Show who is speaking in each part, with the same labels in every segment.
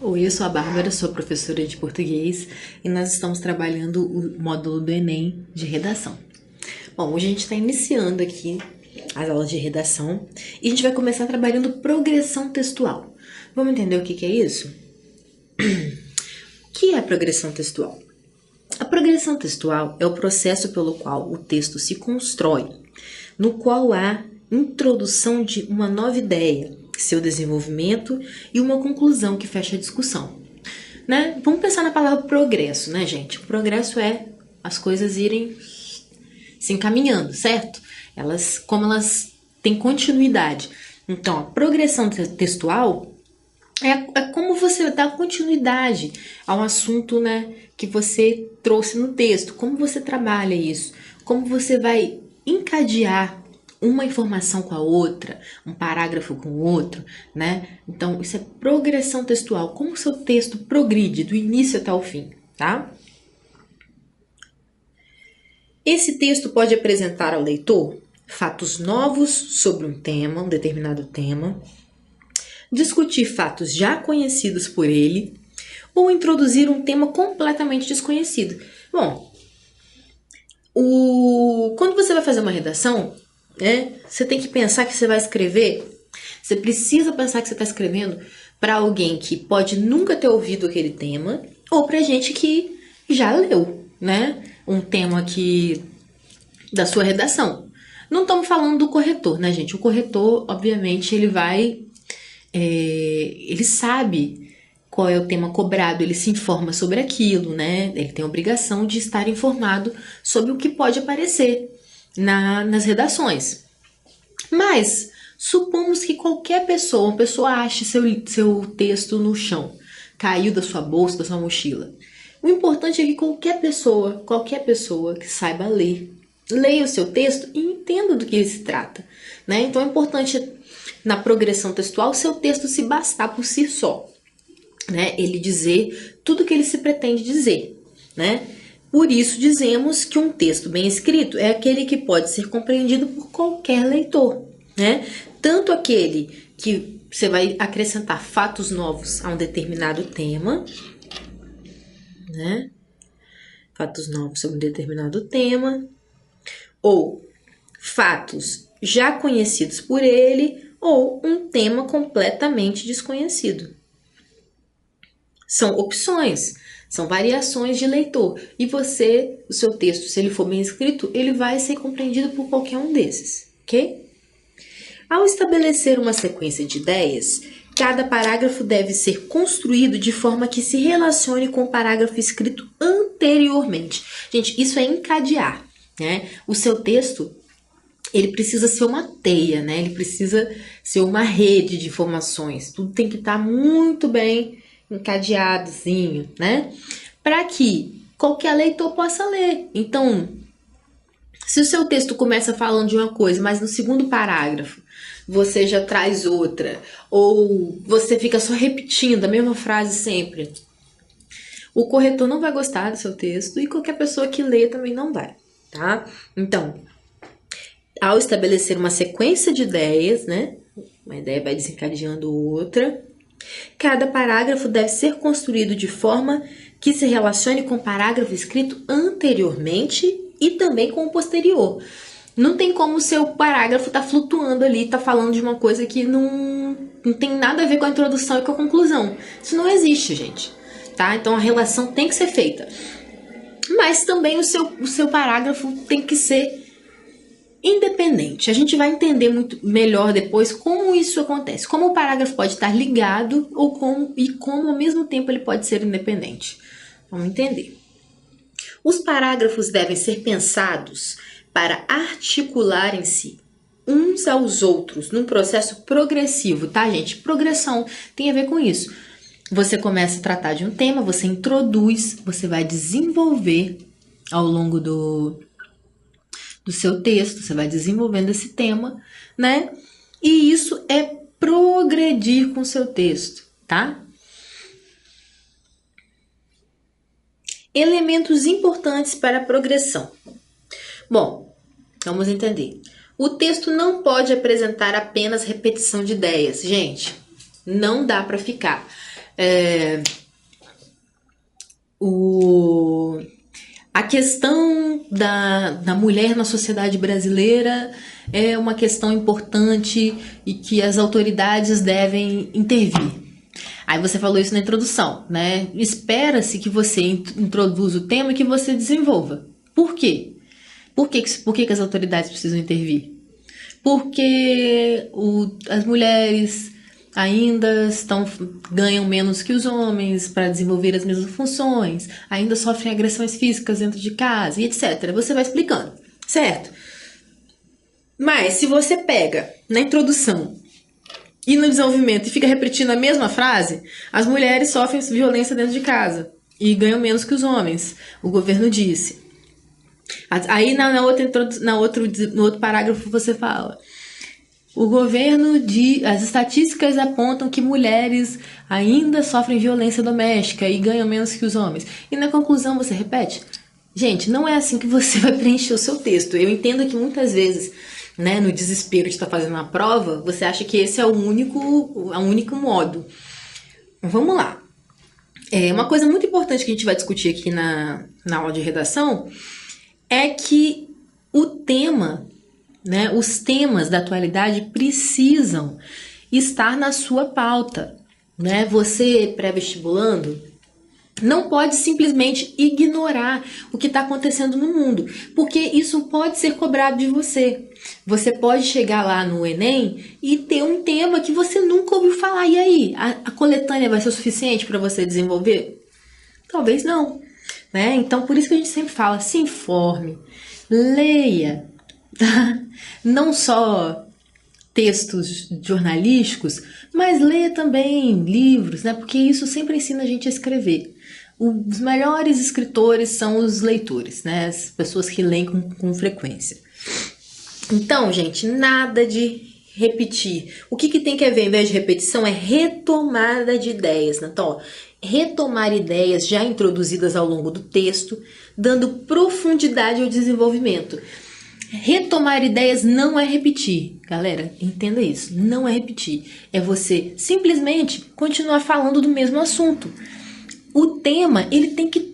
Speaker 1: Oi, eu sou a Bárbara, sou professora de português e nós estamos trabalhando o módulo do Enem de redação. Bom, hoje a gente está iniciando aqui as aulas de redação e a gente vai começar trabalhando progressão textual. Vamos entender o que é isso? O que é a progressão textual? A progressão textual é o processo pelo qual o texto se constrói, no qual há introdução de uma nova ideia, seu desenvolvimento e uma conclusão que fecha a discussão. Né? Vamos pensar na palavra progresso, né, gente? O progresso é as coisas irem se encaminhando, certo? Como elas têm continuidade. Então, a progressão textual é como você dá continuidade ao assunto, né, que você trouxe no texto. Como você trabalha isso? Como você vai encadear uma informação com a outra, um parágrafo com o outro, né? Então, isso é progressão textual. Como o seu texto progride do início até o fim, tá? Esse texto pode apresentar ao leitor fatos novos sobre um tema, um determinado tema, discutir fatos já conhecidos por ele ou introduzir um tema completamente desconhecido. Bom, quando você vai fazer uma redação, você tem que pensar que você vai escrever, você precisa pensar que você está escrevendo para alguém que pode nunca ter ouvido aquele tema ou para gente que já leu, né? Um tema aqui da sua redação. Não estamos falando do corretor, né, gente? O corretor, obviamente, ele sabe qual é o tema cobrado, ele se informa sobre aquilo, né? Ele tem a obrigação de estar informado sobre o que pode aparecer nas redações. Mas supomos que qualquer pessoa, uma pessoa ache seu texto no chão, caiu da sua bolsa, da sua mochila. O importante é que qualquer pessoa que saiba ler, leia o seu texto e entenda do que ele se trata, né? Então é importante na progressão textual seu texto se bastar por si só, né? Ele dizer tudo que ele se pretende dizer, né? Por isso dizemos que um texto bem escrito é aquele que pode ser compreendido por qualquer leitor, né? Tanto aquele que você vai acrescentar fatos novos a um determinado tema, né? Fatos novos sobre um determinado tema, ou fatos já conhecidos por ele, ou um tema completamente desconhecido. São opções, são variações de leitor. E o seu texto, se ele for bem escrito, ele vai ser compreendido por qualquer um desses, ok? Ao estabelecer uma sequência de ideias, cada parágrafo deve ser construído de forma que se relacione com o parágrafo escrito anteriormente. Gente, isso é encadear, né? O seu texto, ele precisa ser uma teia, né? Ele precisa ser uma rede de informações. Tudo tem que estar muito bem encadeadozinho, né? Para que qualquer leitor possa ler. Então, se o seu texto começa falando de uma coisa, mas no segundo parágrafo você já traz outra, ou você fica só repetindo a mesma frase sempre, o corretor não vai gostar do seu texto e qualquer pessoa que lê também não vai, tá? Então, ao estabelecer uma sequência de ideias, né? Uma ideia vai desencadeando outra. Cada parágrafo deve ser construído de forma que se relacione com o parágrafo escrito anteriormente e também com o posterior. Não tem como o seu parágrafo estar flutuando ali, estar falando de uma coisa que não tem nada a ver com a introdução e com a conclusão. Isso não existe, gente. Tá? Então a relação tem que ser feita. Mas também o seu parágrafo tem que ser independente. A gente vai entender muito melhor depois como isso acontece. Como o parágrafo pode estar ligado e como ao mesmo tempo ele pode ser independente. Vamos entender. Os parágrafos devem ser pensados para articularem-se uns aos outros num processo progressivo, tá, gente? Progressão tem a ver com isso. Você começa a tratar de um tema, você introduz, você vai desenvolver ao longo do seu texto, você vai desenvolvendo esse tema, né? E isso é progredir com o seu texto, tá? Elementos importantes para a progressão. Bom, vamos entender. O texto não pode apresentar apenas repetição de ideias. Gente, não dá para ficar A questão da mulher na sociedade brasileira é uma questão importante e que as autoridades devem intervir. Aí você falou isso na introdução, né? Espera-se que você introduza o tema e que você desenvolva. Por quê? Por que as autoridades precisam intervir? Porque as mulheres ainda ganham menos que os homens para desenvolver as mesmas funções, ainda sofrem agressões físicas dentro de casa e etc. Você vai explicando, certo? Mas se você pega na introdução e no desenvolvimento e fica repetindo a mesma frase, as mulheres sofrem violência dentro de casa e ganham menos que os homens, o governo disse. Aí no outro parágrafo você fala: as estatísticas apontam que mulheres ainda sofrem violência doméstica e ganham menos que os homens. E na conclusão você repete. Gente, não é assim que você vai preencher o seu texto. Eu entendo que muitas vezes, né, no desespero de estar fazendo uma prova, você acha que esse é o único modo. Vamos lá. Uma coisa muito importante que a gente vai discutir aqui na aula de redação é que o tema, né, os temas da atualidade precisam estar na sua pauta, né? Você, pré-vestibulando, não pode simplesmente ignorar o que está acontecendo no mundo, porque isso pode ser cobrado de você. Você pode chegar lá no Enem e ter um tema que você nunca ouviu falar. E aí, a coletânea vai ser o suficiente para você desenvolver? Talvez não, né? Então, por isso que a gente sempre fala, se informe, leia, tá? Não só textos jornalísticos, mas leia também livros, né? Porque isso sempre ensina a gente a escrever. Os melhores escritores são os leitores, né? As pessoas que leem com frequência. Então, gente, nada de repetir. O que tem que haver, ao invés de repetição, é retomada de ideias, né? Então, retomar ideias já introduzidas ao longo do texto, dando profundidade ao desenvolvimento. Retomar ideias não é repetir, galera, entenda isso, não é repetir, é você simplesmente continuar falando do mesmo assunto. O tema, ele tem que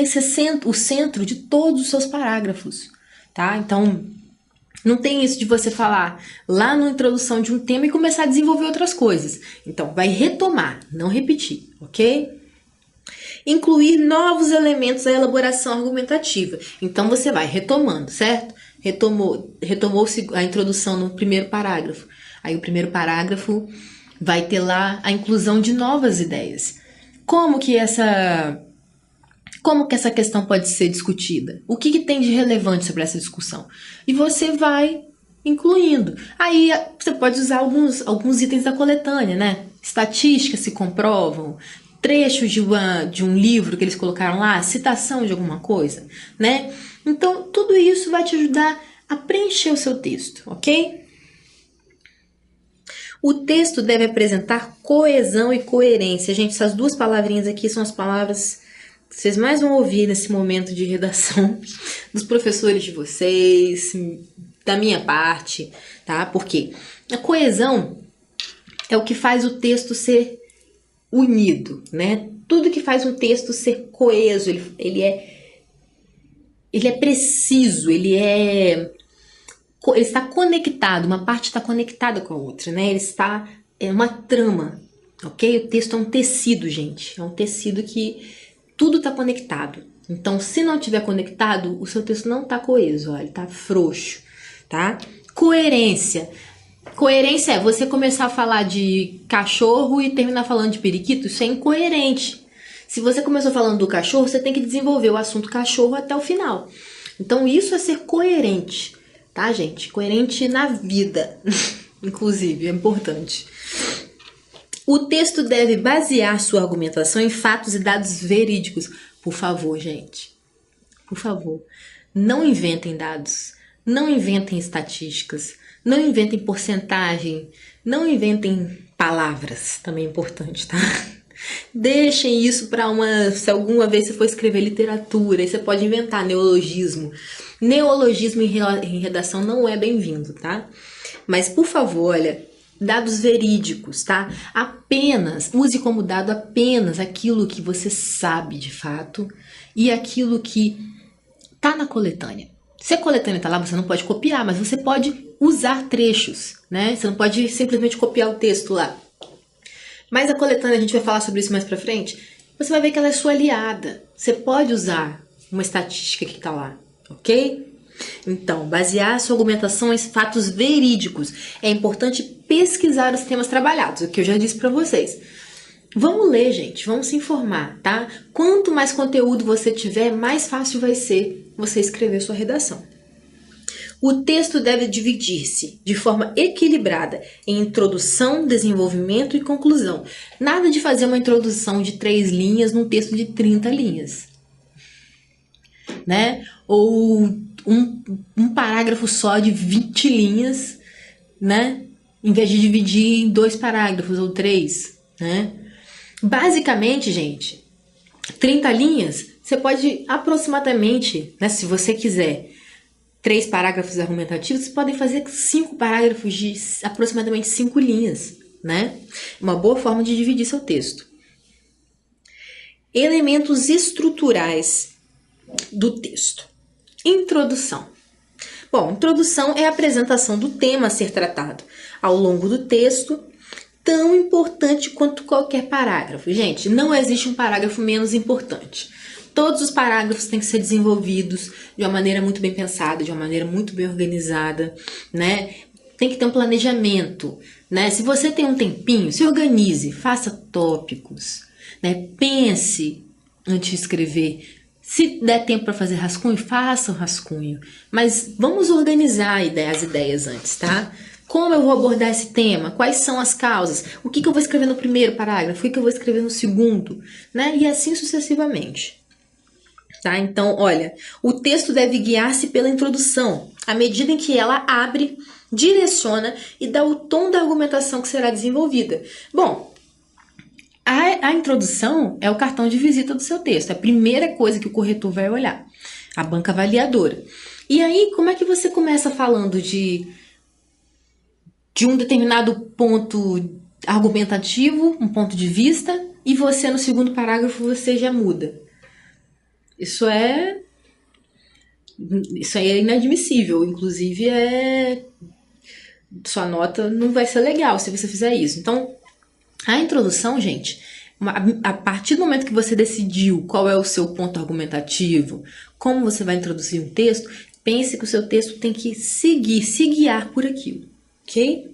Speaker 1: ser o centro de todos os seus parágrafos, tá? Então, não tem isso de você falar lá na introdução de um tema e começar a desenvolver outras coisas. Então, vai retomar, não repetir, ok? Incluir novos elementos à elaboração argumentativa. Então, você vai retomando, certo? Retomou-se a introdução no primeiro parágrafo. Aí o primeiro parágrafo vai ter lá a inclusão de novas ideias. Como que essa questão pode ser discutida? O que tem de relevante sobre essa discussão? E você vai incluindo. Aí você pode usar alguns itens da coletânea, né? Estatísticas se comprovam, trechos de um livro que eles colocaram lá, citação de alguma coisa, né? Então, tudo isso vai te ajudar a preencher o seu texto, ok? O texto deve apresentar coesão e coerência. Gente, essas duas palavrinhas aqui são as palavras que vocês mais vão ouvir nesse momento de redação dos professores de vocês, da minha parte, tá? Porque a coesão é o que faz o texto ser unido, né? Tudo que faz um texto ser coeso, ele é preciso, ele está conectado, uma parte está conectada com a outra, né? É uma trama, ok? O texto é um tecido, gente, é um tecido que tudo está conectado. Então, se não estiver conectado, o seu texto não está coeso, ó, ele está frouxo, tá? Coerência. Coerência é você começar a falar de cachorro e terminar falando de periquito, isso é incoerente. Se você começou falando do cachorro, você tem que desenvolver o assunto cachorro até o final. Então, isso é ser coerente, tá, gente? Coerente na vida, inclusive, é importante. O texto deve basear sua argumentação em fatos e dados verídicos. Por favor, gente, por favor, não inventem dados, não inventem estatísticas, não inventem porcentagem, não inventem palavras, também é importante, tá? Deixem isso para se alguma vez você for escrever literatura, aí você pode inventar neologismo. Neologismo em redação não é bem-vindo, tá? Mas, por favor, olha, dados verídicos, tá? Use como dado apenas aquilo que você sabe de fato e aquilo que tá na coletânea. Se a coletânea tá lá, você não pode copiar, mas você pode usar trechos, né? Você não pode simplesmente copiar o texto lá. Mas a coletânea, a gente vai falar sobre isso mais pra frente, você vai ver que ela é sua aliada. Você pode usar uma estatística que tá lá, ok? Então, basear sua argumentação em fatos verídicos. É importante pesquisar os temas trabalhados, o que eu já disse pra vocês. Vamos ler, gente, vamos se informar, tá? Quanto mais conteúdo você tiver, mais fácil vai ser você escrever sua redação. O texto deve dividir-se de forma equilibrada em introdução, desenvolvimento e conclusão. Nada de fazer uma introdução de 3 linhas num texto de 30 linhas, né? Ou um parágrafo só de 20 linhas, né? Em vez de dividir em 2 parágrafos ou 3, né? Basicamente, gente, 30 linhas, você pode aproximadamente, né, se você quiser 3 parágrafos argumentativos, você pode fazer 5 parágrafos de aproximadamente 5 linhas, né? Uma boa forma de dividir seu texto. Elementos estruturais do texto. Introdução. Bom, introdução é a apresentação do tema a ser tratado ao longo do texto, tão importante quanto qualquer parágrafo. Gente, não existe um parágrafo menos importante. Todos os parágrafos têm que ser desenvolvidos de uma maneira muito bem pensada, de uma maneira muito bem organizada, né? Tem que ter um planejamento, né? Se você tem um tempinho, se organize, faça tópicos, né? Pense antes de escrever. Se der tempo para fazer rascunho, faça o rascunho. Mas vamos organizar as ideias antes, tá? Como eu vou abordar esse tema? Quais são as causas? O que eu vou escrever no primeiro parágrafo? O que eu vou escrever no segundo? Né? E assim sucessivamente. Tá? Então, olha, o texto deve guiar-se pela introdução, à medida em que ela abre, direciona e dá o tom da argumentação que será desenvolvida. Bom, a introdução é o cartão de visita do seu texto, é a primeira coisa que o corretor vai olhar, a banca avaliadora. E aí, como é que você começa falando de um determinado ponto argumentativo, um ponto de vista, e você no segundo parágrafo você já muda? Isso é inadmissível, inclusive sua nota não vai ser legal se você fizer isso. Então, a introdução, gente, a partir do momento que você decidiu qual é o seu ponto argumentativo, como você vai introduzir um texto, pense que o seu texto tem que se guiar por aquilo, ok?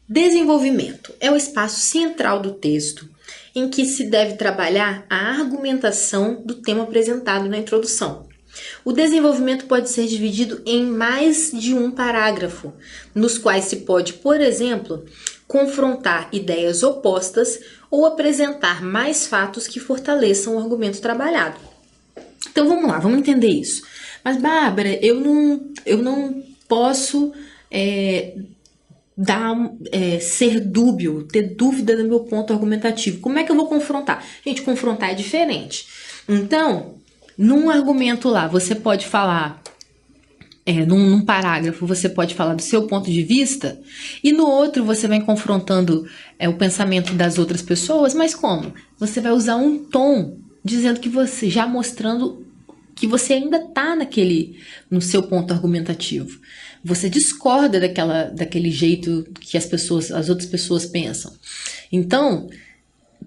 Speaker 1: Desenvolvimento é o espaço central do texto em que se deve trabalhar a argumentação do tema apresentado na introdução. O desenvolvimento pode ser dividido em mais de um parágrafo, nos quais se pode, por exemplo, confrontar ideias opostas ou apresentar mais fatos que fortaleçam o argumento trabalhado. Então vamos lá, vamos entender isso. Mas, Bárbara, eu não posso ser dúbio, ter dúvida do meu ponto argumentativo. Como é que eu vou confrontar? Gente, confrontar é diferente. Então, num argumento lá, você pode falar, num parágrafo, você pode falar do seu ponto de vista, e no outro você vai confrontando o pensamento das outras pessoas, mas como? Você vai usar um tom, dizendo que você, já mostrando que você ainda está no seu ponto argumentativo. Você discorda daquele jeito que as outras pessoas pensam. Então,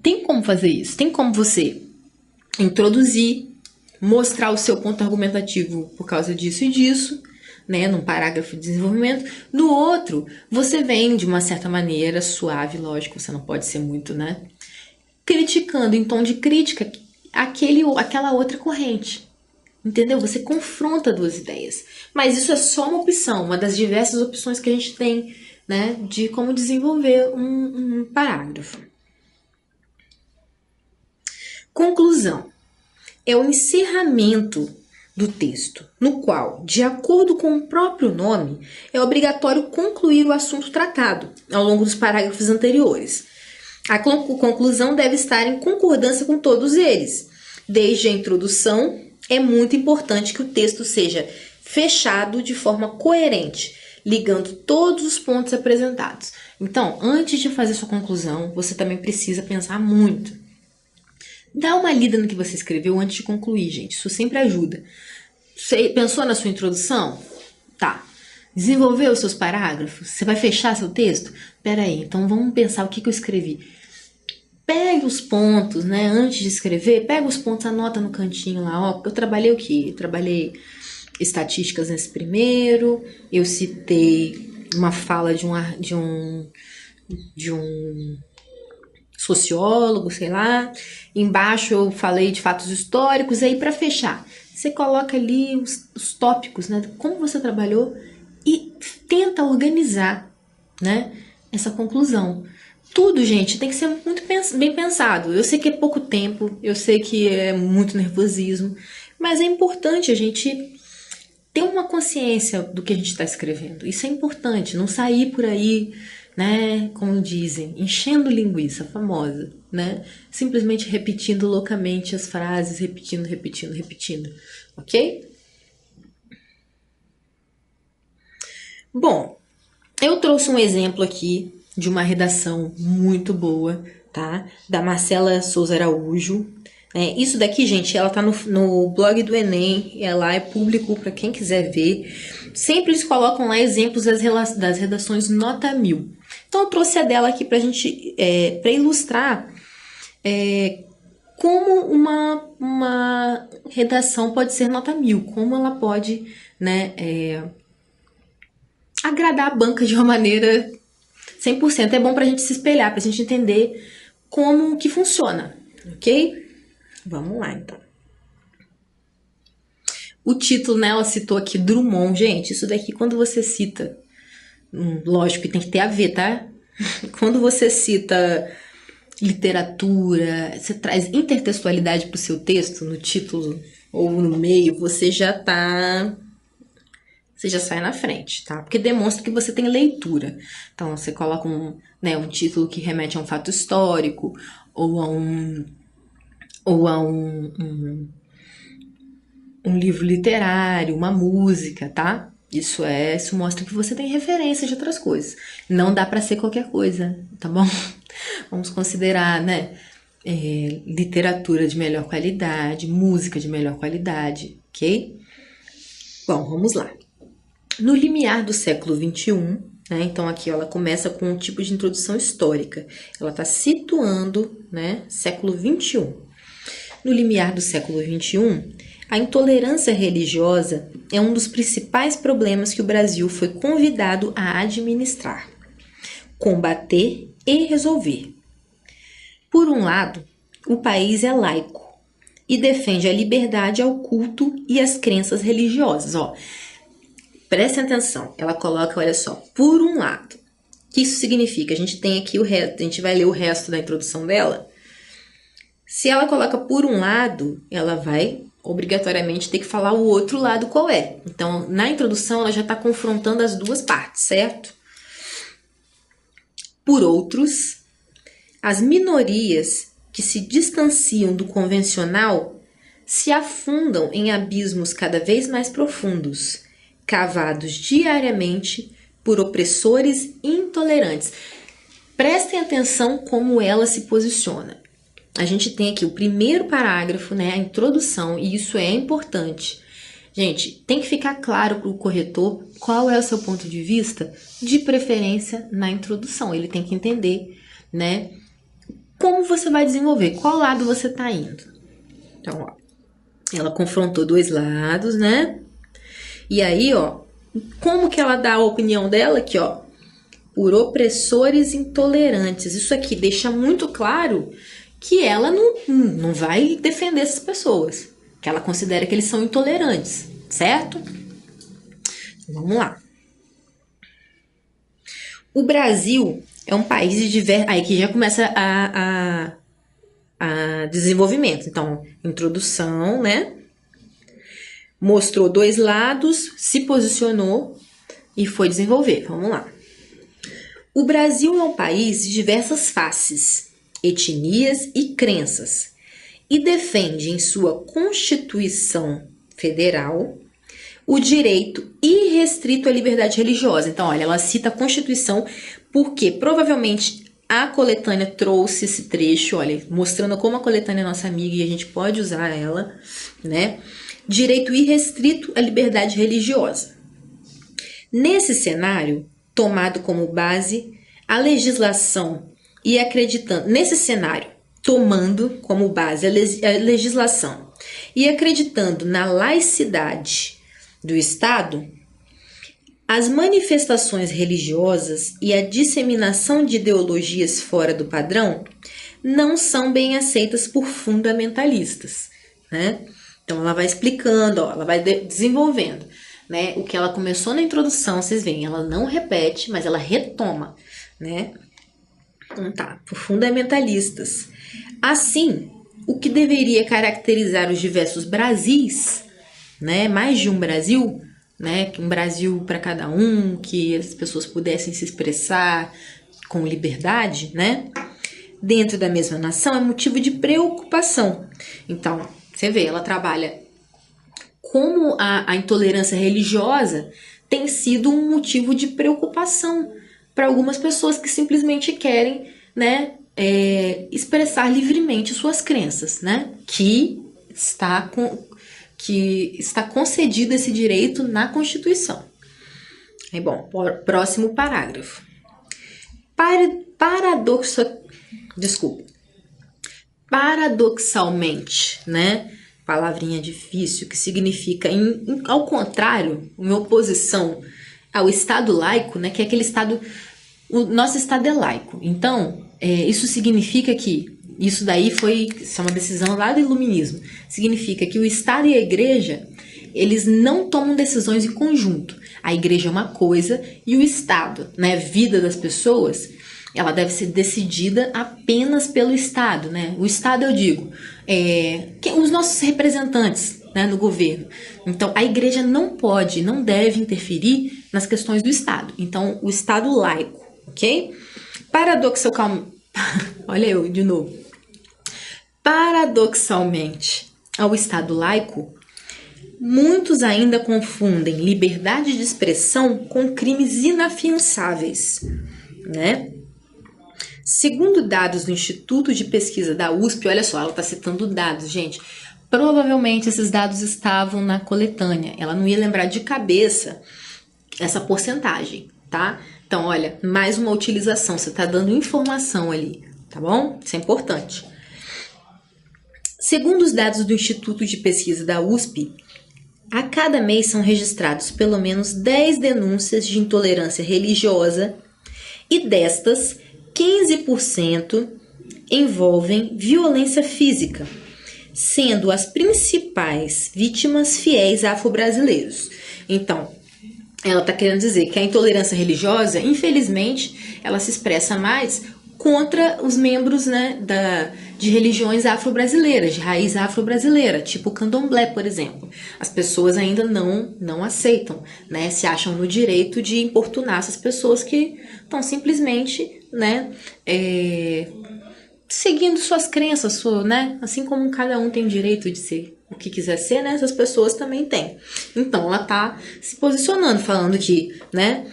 Speaker 1: tem como fazer isso. Tem como você introduzir, mostrar o seu ponto argumentativo por causa disso e disso, né, num parágrafo de desenvolvimento. No outro, você vem de uma certa maneira suave, lógico, você não pode ser muito, né, criticando em tom de crítica aquela outra corrente. Entendeu? Você confronta duas ideias. Mas isso é só uma opção, uma das diversas opções que a gente tem, né, de como desenvolver um parágrafo. Conclusão. É o encerramento do texto, no qual, de acordo com o próprio nome, é obrigatório concluir o assunto tratado ao longo dos parágrafos anteriores. A conclusão deve estar em concordância com todos eles. Desde a introdução, é muito importante que o texto seja fechado de forma coerente, ligando todos os pontos apresentados. Então, antes de fazer sua conclusão, você também precisa pensar muito. Dá uma lida no que você escreveu antes de concluir, gente. Isso sempre ajuda. Você pensou na sua introdução? Tá. Desenvolveu os seus parágrafos? Você vai fechar seu texto? Pera aí, então vamos pensar o que eu escrevi. Pegue os pontos, né? Antes de escrever, pega os pontos, anota no cantinho lá. Ó, eu trabalhei o quê? Eu trabalhei estatísticas nesse primeiro, eu citei uma fala de um sociólogo, sei lá. Embaixo eu falei de fatos históricos. Aí, para fechar, você coloca ali os tópicos, né? Como você trabalhou e tenta organizar, né? Essa conclusão. Tudo, gente, tem que ser muito bem pensado. Eu sei que é pouco tempo, eu sei que é muito nervosismo, mas é importante a gente ter uma consciência do que a gente está escrevendo. Isso é importante, não sair por aí, né, como dizem, enchendo linguiça, famosa, né? Simplesmente repetindo loucamente as frases, repetindo, ok? Bom, eu trouxe um exemplo aqui de uma redação muito boa, tá? Da Marcela Souza Araújo. Isso daqui, gente, ela tá no blog do Enem, ela é público para quem quiser ver. Sempre eles colocam lá exemplos das redações nota 1000. Então eu trouxe a dela aqui pra gente, para ilustrar como uma redação pode ser nota 1000, como ela pode, né, agradar a banca de uma maneira 100%. É bom pra gente se espelhar, pra gente entender como que funciona, ok? Vamos lá, então. O título, né, ela citou aqui Drummond. Gente, isso daqui, quando você cita, lógico que tem que ter a ver, tá? Quando você cita literatura, você traz intertextualidade pro seu texto, no título ou no meio, você já sai na frente, tá? Porque demonstra que você tem leitura. Então, você coloca um título que remete a um fato histórico ou a um livro literário, uma música, tá? Isso mostra que você tem referência de outras coisas. Não dá para ser qualquer coisa, tá bom? Vamos considerar, né? Literatura de melhor qualidade, música de melhor qualidade, ok? Bom, vamos lá. No limiar do século XXI, né? Então aqui ela começa com um tipo de introdução histórica. Ela está situando, né, século XXI. No limiar do século XXI, a intolerância religiosa é um dos principais problemas que o Brasil foi convidado a administrar, combater e resolver. Por um lado, o país é laico e defende a liberdade ao culto e às crenças religiosas. Prestem atenção, ela coloca, olha só, por um lado. O que isso significa? A gente tem aqui o resto, a gente vai ler o resto da introdução dela. Se ela coloca por um lado, ela vai obrigatoriamente ter que falar o outro lado qual é. Então, na introdução, ela já está confrontando as duas partes, certo? Por outros, as minorias que se distanciam do convencional se afundam em abismos cada vez mais profundos, cavados diariamente por opressores intolerantes. Prestem atenção como ela se posiciona. A gente tem aqui o primeiro parágrafo, né, a introdução, e isso é importante. Gente, tem que ficar claro para o corretor qual é o seu ponto de vista, de preferência na introdução. Ele tem que entender, né, como você vai desenvolver, qual lado você está indo. Então, ela confrontou dois lados, né? E aí, como que ela dá a opinião dela aqui, por opressores intolerantes. Isso aqui deixa muito claro que ela não vai defender essas pessoas, que ela considera que eles são intolerantes, certo? Vamos lá. O Brasil é um país de diversos... Aí que já começa a desenvolvimento. Então, introdução, né? Mostrou dois lados, se posicionou e foi desenvolver. Vamos lá. O Brasil é um país de diversas faces, etnias e crenças, e defende em sua Constituição Federal o direito irrestrito à liberdade religiosa. Então, olha, ela cita a Constituição porque provavelmente a coletânea trouxe esse trecho, olha, mostrando como a coletânea é nossa amiga e a gente pode usar ela, né? Direito irrestrito à liberdade religiosa. Nesse cenário, tomado como base a legislação e acreditando, nesse cenário, tomando como base a legislação e acreditando na laicidade do Estado, as manifestações religiosas e a disseminação de ideologias fora do padrão não são bem aceitas por fundamentalistas, né? Então ela vai explicando, ó, ela vai desenvolvendo, né? O que ela começou na introdução, vocês veem, ela não repete, mas ela retoma, né? Então tá, por fundamentalistas. Assim, o que deveria caracterizar os diversos Brasis, né? Mais de um Brasil, né? Um Brasil para cada um, que as pessoas pudessem se expressar com liberdade, né? Dentro da mesma nação é motivo de preocupação. Então, você vê, ela trabalha como a intolerância religiosa tem sido um motivo de preocupação para algumas pessoas que simplesmente querem, né, expressar livremente suas crenças, né? Que está concedido esse direito na Constituição. Aí, bom, próximo parágrafo. Paradoxalmente, né? Palavrinha difícil, que significa, ao contrário, em oposição ao Estado laico, né? Que é aquele Estado... O nosso Estado é laico. Então, isso significa que... Isso daí isso é uma decisão lá do Iluminismo. Significa que o Estado e a Igreja, eles não tomam decisões em conjunto. A Igreja é uma coisa e o Estado, né, a vida das pessoas, ela deve ser decidida apenas pelo Estado, né? O Estado, eu digo, os nossos representantes, né, no governo. Então, a Igreja não pode, não deve interferir nas questões do Estado. Então, o Estado laico, ok? Olha eu de novo. Paradoxalmente, ao Estado laico, muitos ainda confundem liberdade de expressão com crimes inafiançáveis, né? Segundo dados do Instituto de Pesquisa da USP, olha só, ela está citando dados, gente. Provavelmente esses dados estavam na coletânea. Ela não ia lembrar de cabeça essa porcentagem, tá? Então, olha, mais uma utilização. Você está dando informação ali, tá bom? Isso é importante. Segundo os dados do Instituto de Pesquisa da USP, a cada mês são registrados pelo menos 10 denúncias de intolerância religiosa e destas, 15% envolvem violência física, sendo as principais vítimas fiéis afro-brasileiros. Então, ela está querendo dizer que a intolerância religiosa, infelizmente, ela se expressa mais contra os membros, né, de religiões afro-brasileiras, de raiz afro-brasileira, tipo o candomblé, por exemplo. As pessoas ainda não aceitam, né, se acham no direito de importunar essas pessoas que estão simplesmente, né, seguindo suas crenças, né, assim como cada um tem o direito de ser o que quiser ser, né, essas pessoas também têm. Então, ela está se posicionando, falando que, né,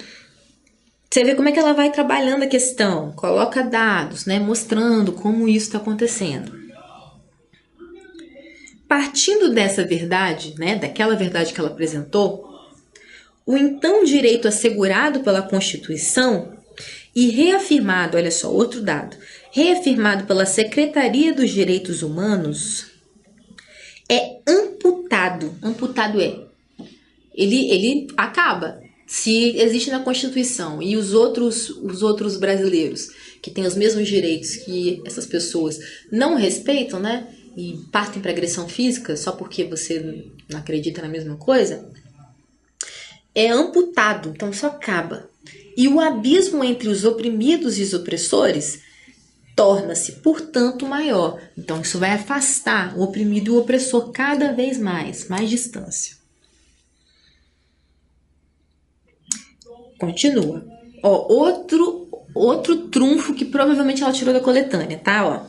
Speaker 1: você vê como é que ela vai trabalhando a questão, coloca dados, né, mostrando como isso está acontecendo. Partindo dessa verdade, né, daquela verdade que ela apresentou, o então direito assegurado pela Constituição e reafirmado, olha só, outro dado, reafirmado pela Secretaria dos Direitos Humanos, é amputado ele acaba. Se existe na Constituição e os outros brasileiros que têm os mesmos direitos que essas pessoas não respeitam, né, e partem para agressão física só porque você não acredita na mesma coisa, é amputado, então isso acaba. E o abismo entre os oprimidos e os opressores torna-se, portanto, maior. Então isso vai afastar o oprimido e o opressor cada vez mais distância. Continua. Ó, outro trunfo que provavelmente ela tirou da coletânea, tá? Ó,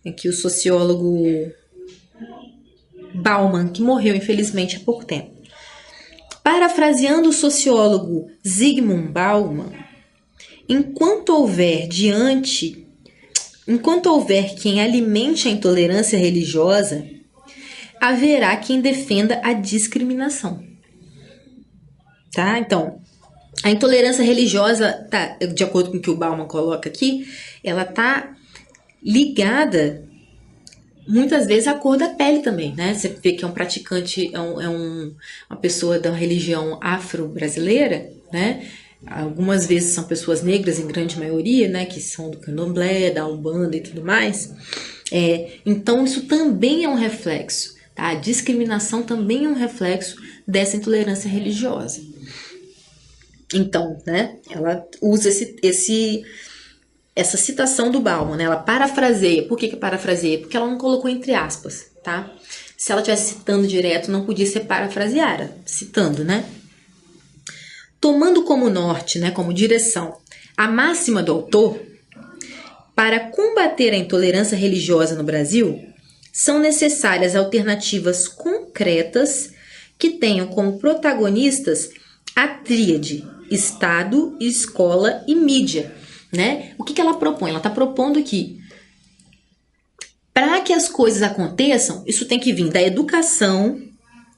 Speaker 1: aqui o sociólogo Bauman, que morreu infelizmente há pouco tempo. Parafraseando o sociólogo Zygmunt Bauman, enquanto houver quem alimente a intolerância religiosa, haverá quem defenda a discriminação. Tá? Então, a intolerância religiosa, tá, de acordo com o que o Bauman coloca aqui, ela tá ligada muitas vezes à cor da pele também, né? Você vê que é um praticante, uma pessoa da religião afro-brasileira, né? Algumas vezes são pessoas negras, em grande maioria, né? Que são do candomblé, da umbanda e tudo mais. Então, isso também é um reflexo, tá? A discriminação também é um reflexo dessa intolerância religiosa. Então, né? Ela usa essa citação do Bauman, né? Ela parafraseia. Por que parafraseia? Porque ela não colocou entre aspas, tá? Se ela estivesse citando direto, não podia ser parafraseada, citando, né? Tomando como norte, né, como direção, a máxima do autor, para combater a intolerância religiosa no Brasil, são necessárias alternativas concretas que tenham como protagonistas a tríade Estado, escola e mídia, né? O que ela propõe? Ela está propondo que para que as coisas aconteçam, isso tem que vir da educação,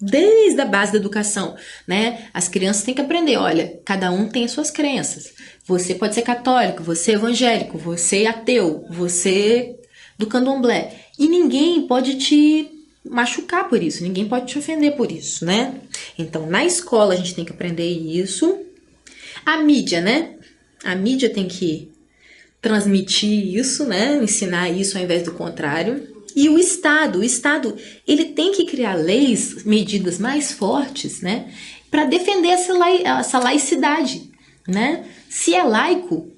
Speaker 1: desde a base da educação, né? As crianças têm que aprender, olha, cada um tem as suas crenças. Você pode ser católico, você é evangélico, você é ateu, você é do candomblé. E ninguém pode te machucar por isso, ninguém pode te ofender por isso, né? Então, na escola a gente tem que aprender isso. A mídia, né? A mídia tem que transmitir isso, né? Ensinar isso ao invés do contrário. E o Estado, ele tem que criar leis, medidas mais fortes, né? Para defender essa laicidade, né? Se é laico,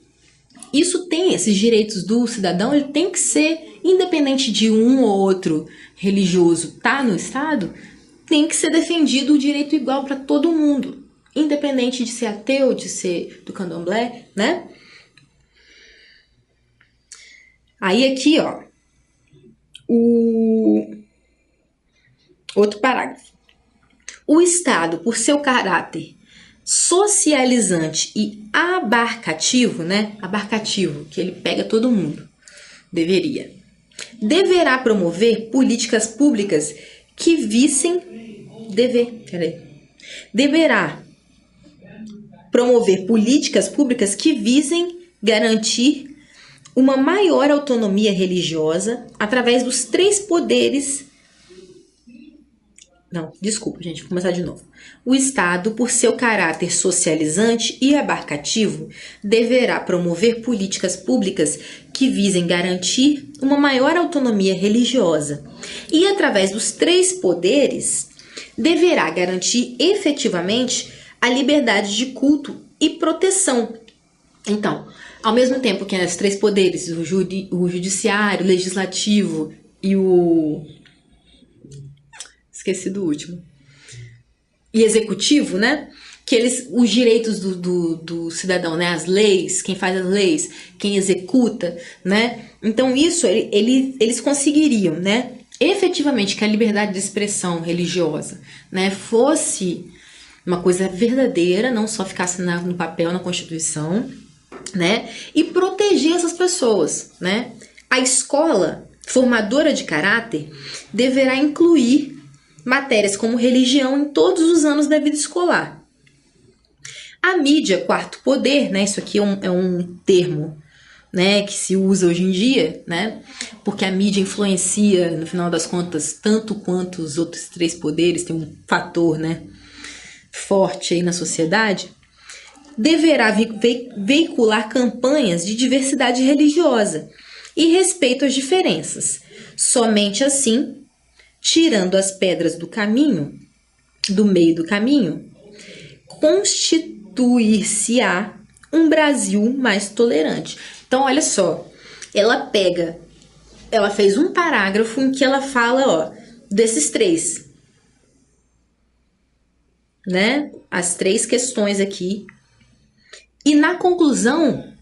Speaker 1: isso tem esses direitos do cidadão, ele tem que ser, independente de um ou outro religioso tá no Estado, tem que ser defendido o direito igual para todo mundo, independente de ser ateu, de ser do candomblé, né? Aí aqui, ó, o outro parágrafo. O Estado, por seu caráter socializante e abarcativo, né? Abarcativo, que ele pega todo mundo, deverá promover políticas públicas que visem deverá promover políticas públicas que visem garantir uma maior autonomia religiosa através dos três poderes. Não, desculpa, gente, vou começar de novo. O Estado, por seu caráter socializante e abarcativo, deverá promover políticas públicas que visem garantir uma maior autonomia religiosa e, através dos três poderes, deverá garantir efetivamente a liberdade de culto e proteção. Então, ao mesmo tempo que os três poderes, o judiciário, o legislativo e o... esqueci do último. E executivo, né? Que os direitos do cidadão, né? As leis, quem faz as leis, quem executa, né? Então isso, eles conseguiriam, né? Efetivamente que a liberdade de expressão religiosa, né? Fosse uma coisa verdadeira, não só ficasse no papel, na Constituição, né? E proteger essas pessoas, né? A escola formadora de caráter deverá incluir matérias como religião em todos os anos da vida escolar. A mídia, quarto poder, né? Isso aqui é um termo, né, que se usa hoje em dia, né? Porque a mídia influencia, no final das contas, tanto quanto os outros três poderes, tem um fator, né, forte aí na sociedade. Deverá veicular campanhas de diversidade religiosa e respeito às diferenças. Somente assim, tirando as pedras do meio do caminho, constituir-se-á um Brasil mais tolerante. Então, olha só, ela fez um parágrafo em que ela fala, ó, desses três, né? As três questões aqui. E na conclusão,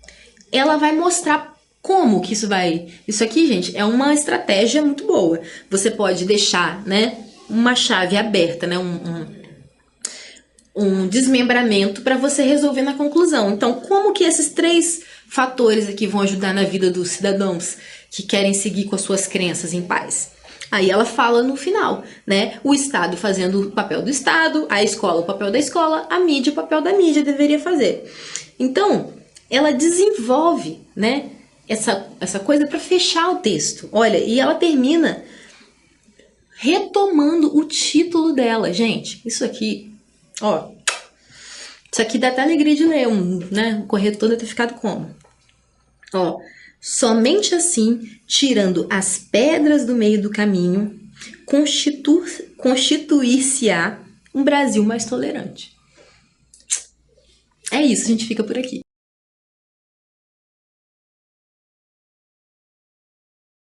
Speaker 1: ela vai mostrar como que isso vai... Isso aqui, gente, é uma estratégia muito boa. Você pode deixar, né, uma chave aberta, né, um desmembramento para você resolver na conclusão. Então, como que esses 3 fatores aqui vão ajudar na vida dos cidadãos que querem seguir com as suas crenças em paz? Aí ela fala no final, né? O Estado fazendo o papel do Estado, a escola o papel da escola, a mídia o papel da mídia deveria fazer. Então, ela desenvolve, né, essa coisa para fechar o texto. Olha, e ela termina retomando o título dela. Gente, isso aqui, ó, isso aqui dá até alegria de ler, né? O corretor deve ter ficado como? Ó, somente assim, tirando as pedras do meio do caminho, constituir-se-á um Brasil mais tolerante. É isso, a gente fica por aqui.